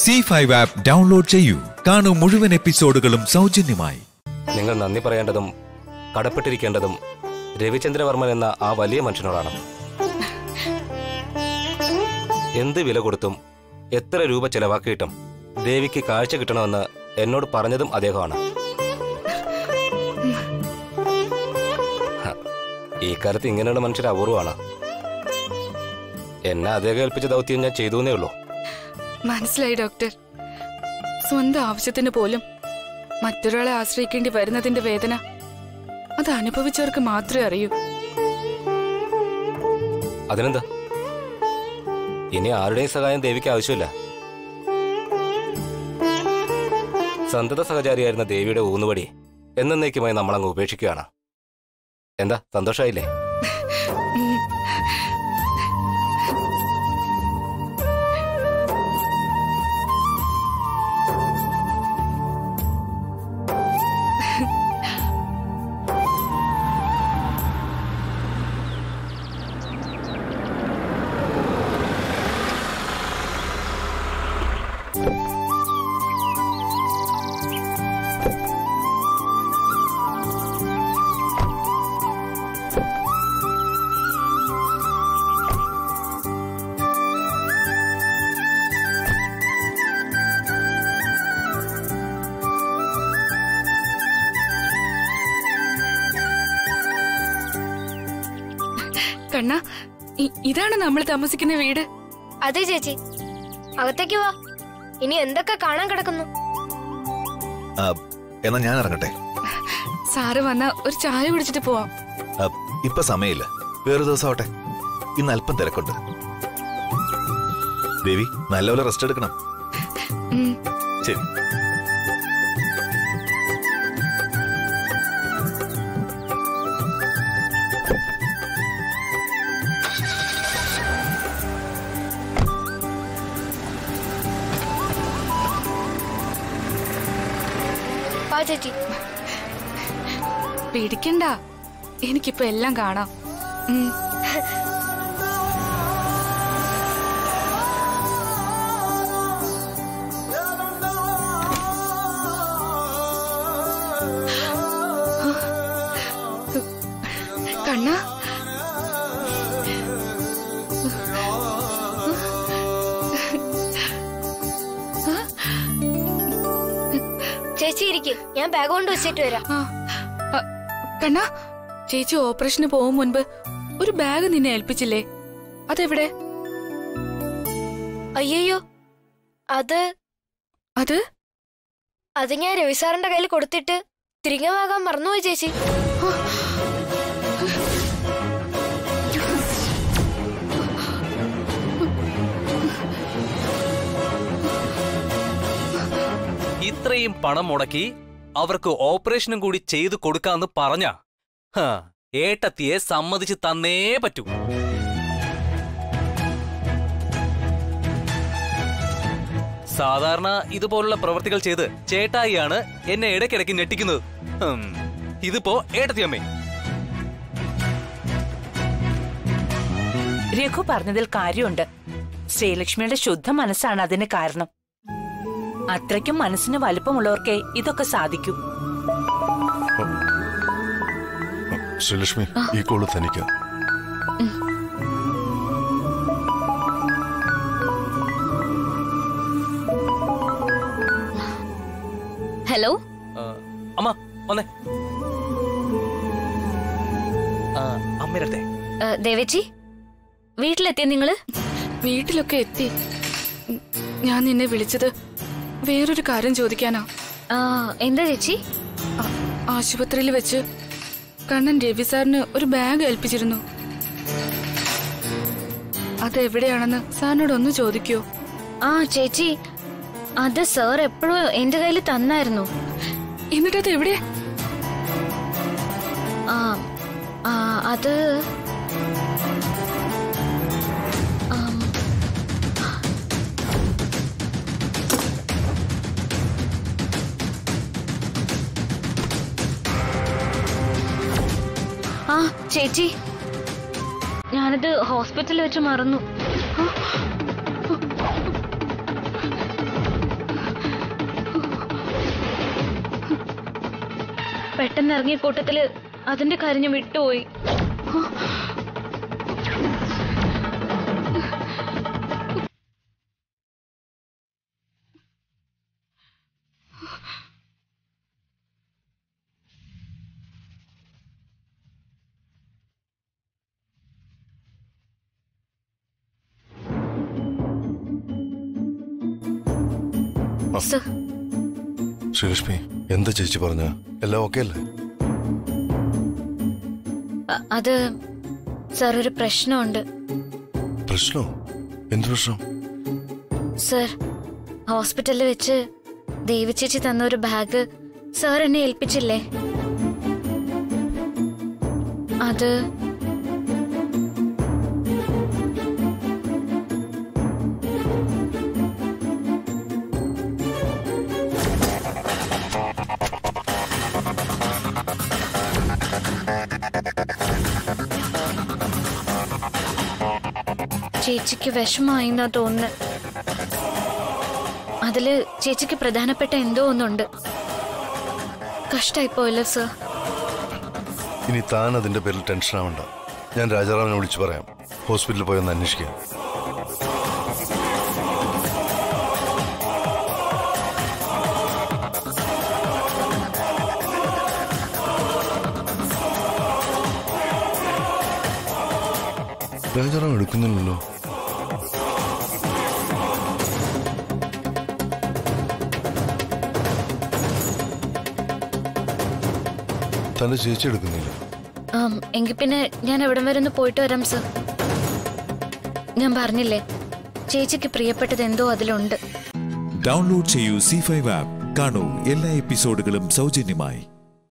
C5 app download ചെയ്യൂ. കാണൂ മുഴുവൻ എപ്പിസോഡുകളും സൗജന്യമായി. നിങ്ങൾ നന്ദി പറയേണ്ടതും കടപ്പെട്ടിരിക്കേണ്ടതും രവിചന്ദ്രവർമ്മൻ എന്ന ആ വലിയ മനുഷ്യനോടാണ്. എന്ത് വില കൊടുത്തും എത്ര രൂപ ചെലവാക്കിയിട്ടും ദേവിക്ക് കാഴ്ച കിട്ടണമെന്ന് എന്നോട് പറഞ്ഞതും അദ്ദേഹമാണ്. ഈ കാലത്ത് ഇങ്ങനെയുള്ള മനുഷ്യർ അപൂർവമാണ്. എന്നെ അദ്ദേഹം ഏൽപ്പിച്ച ദൗത്യം ഞാൻ ചെയ്തേ ഉള്ളൂ. മനസ്സിലായി ഡോക്ടർ. സ്വന്തം ആവശ്യത്തിന് പോലും മറ്റൊരാളെ ആശ്രയിക്കേണ്ടി വരുന്നതിന്റെ വേദന അത് അനുഭവിച്ചവർക്ക് മാത്രമേ അറിയൂ. അതിനെന്താ, ഇനി ആരുടെയും സഹായം ദേവിക്ക് ആവശ്യമില്ല. സന്തത സഹചാരിയായിരുന്ന ദേവിയുടെ ഊന്നുവടി എന്നേക്കുമായി നമ്മളങ്ങ് ഉപേക്ഷിക്കുകയാണ്. എന്താ, സന്തോഷമായില്ലേ? കണ്ണ, ഇതാണ് നമ്മൾ താമസിക്കുന്ന വീട്. അതെ ചേച്ചി, അകത്തേക്ക് വാ. ഇനി എന്തൊക്കെ കാണാൻ കിടക്കുന്നു. എന്നാ ഞാൻ ഇറങ്ങട്ടെ. സാറ് വന്ന ഒരു ചായ കുടിച്ചിട്ട് പോവാം. ഇപ്പൊ സമയമില്ല, വേറെ ദിവസം ആവട്ടെ. ഇന്ന് അല്പം തിരക്കുണ്ട്. ദേവി, നല്ലപോലെ റെസ്റ്റ് എടുക്കണം. ശരി. ചേച്ചി പേടിക്കണ്ട, എനിക്കിപ്പോ എല്ലാം കാണാം. കണ്ണ, ചേച്ചി ഇരിക്കും, ഞാൻ ബാഗ് കൊണ്ട് വെച്ചിട്ട് വരാം. കണ്ണ, ചേച്ചി ഓപ്പറേഷന് പോകും മുൻപ് ഒരു ബാഗ് നിന്നെ ഏൽപ്പിച്ചില്ലേ, അതെവിടെ? അയ്യോ, അത് അത് അത് ഞാൻ രവി സാറിന്റെ കയ്യിൽ കൊടുത്തിട്ട് തിരികെ വാങ്ങാൻ മറന്നുപോയി ചേച്ചി. ഇത്രയും പണം മുടക്കി അവർക്ക് ഓപ്പറേഷനും കൂടി ചെയ്തു കൊടുക്കാന്ന് പറഞ്ഞ ഏട്ടത്തിയെ സമ്മതിച്ച് തന്നേ പറ്റൂ. സാധാരണ ഇതുപോലുള്ള പ്രവൃത്തികൾ ചെയ്ത് ചേട്ടായിയാണ് എന്നെ ഇടയ്ക്കിടയ്ക്ക് ഞെട്ടിക്കുന്നത്. ഇതിപ്പോ ഏട്ടത്തിയമ്മേ. രഘു പറഞ്ഞതിൽ കാര്യമുണ്ട്. ശ്രീലക്ഷ്മിയുടെ ശുദ്ധ മനസ്സാണ് അതിന് കാരണം. അത്രയ്ക്കും മനസ്സിന് വലുപ്പമുള്ളവർക്കേ ഇതൊക്കെ സാധിക്കൂ. ശ്രീലക്ഷ്മി, ഈ കോള് തനിക്ക്. ഹലോ അമ്മ, വന്നേ. അമ്മയുടെ ദേവേച്ചി, വീട്ടിലെത്തിയ നിങ്ങള്? വീട്ടിലൊക്കെ എത്തി. ഞാൻ നിന്നെ വിളിച്ചത് വേറൊരു കാര്യം ചോദിക്കാനാ. എന്താ ചേച്ചി? ആശുപത്രിയിൽ വെച്ച് കണ്ണൻ രവി സാറിന് ഒരു ബാഗ് ഏൽപ്പിച്ചിരുന്നു. അതെവിടെയാണെന്ന് സാറിനോട് ഒന്ന് ചോദിക്കോ? ചേച്ചി, അത് സാർ എപ്പോഴും എന്റെ കയ്യിൽ തന്നായിരുന്നു. എന്നിട്ടത് എവിടെ? അത് ചേച്ചി, ഞാനത് ഹോസ്പിറ്റലിൽ വെച്ച് മറന്നു. പെട്ടെന്ന് ഇറങ്ങിയ കൂട്ടത്തില് അതിന്റെ കാര്യം ഞാൻ വിട്ടുപോയി. ശ്രീലക്ഷ്മി, എന്താ ചേച്ചി പറഞ്ഞ? എല്ലാം ഓക്കെ അല്ലേ? അത് സാർ, ഒരു പ്രശ്നമുണ്ട്. പ്രശ്നോ? എന്ത് പ്രശ്നം? സാർ, ഹോസ്പിറ്റലിൽ വെച്ച് ദേവി ചേച്ചി തന്ന ഒരു ബാഗ് സാർ എന്നെ ഏൽപ്പിച്ചില്ലേ? അത് ചേച്ചിക്ക് വിഷമായിന്നാ തോന്നുന്നു. അതില് ചേച്ചിക്ക് പ്രധാനപ്പെട്ട എന്തോ ഒന്നുണ്ട്. കഷ്ടായിപ്പോയല്ലോ സർ. ഇനി താൻ അതിന്റെ പേരിൽ ടെൻഷൻ ആവണ്ട. ഞാൻ രാജാറാമിനെ വിളിച്ചു പറയാം. ഹോസ്പിറ്റലിൽ പോയി ഒന്ന് അന്വേഷിക്കാം. രാജാറാം എടുക്കുന്നില്ലല്ലോ. തന്റെ ചേച്ചി എടുക്കുന്നില്ല. എങ്കിൽ പിന്നെ ഞാൻ എവിടം വരെ ഒന്ന് പോയിട്ട് വരാം സർ. ഞാൻ പറഞ്ഞില്ലേ, ചേച്ചിക്ക് പ്രിയപ്പെട്ടത് എന്തോ അതിലുണ്ട്. ഡൗൺലോഡ് ചെയ്യൂ C5 ആപ്പ്. കാണൂ എല്ലാ എപ്പിസോഡുകളും സൗജന്യമായി.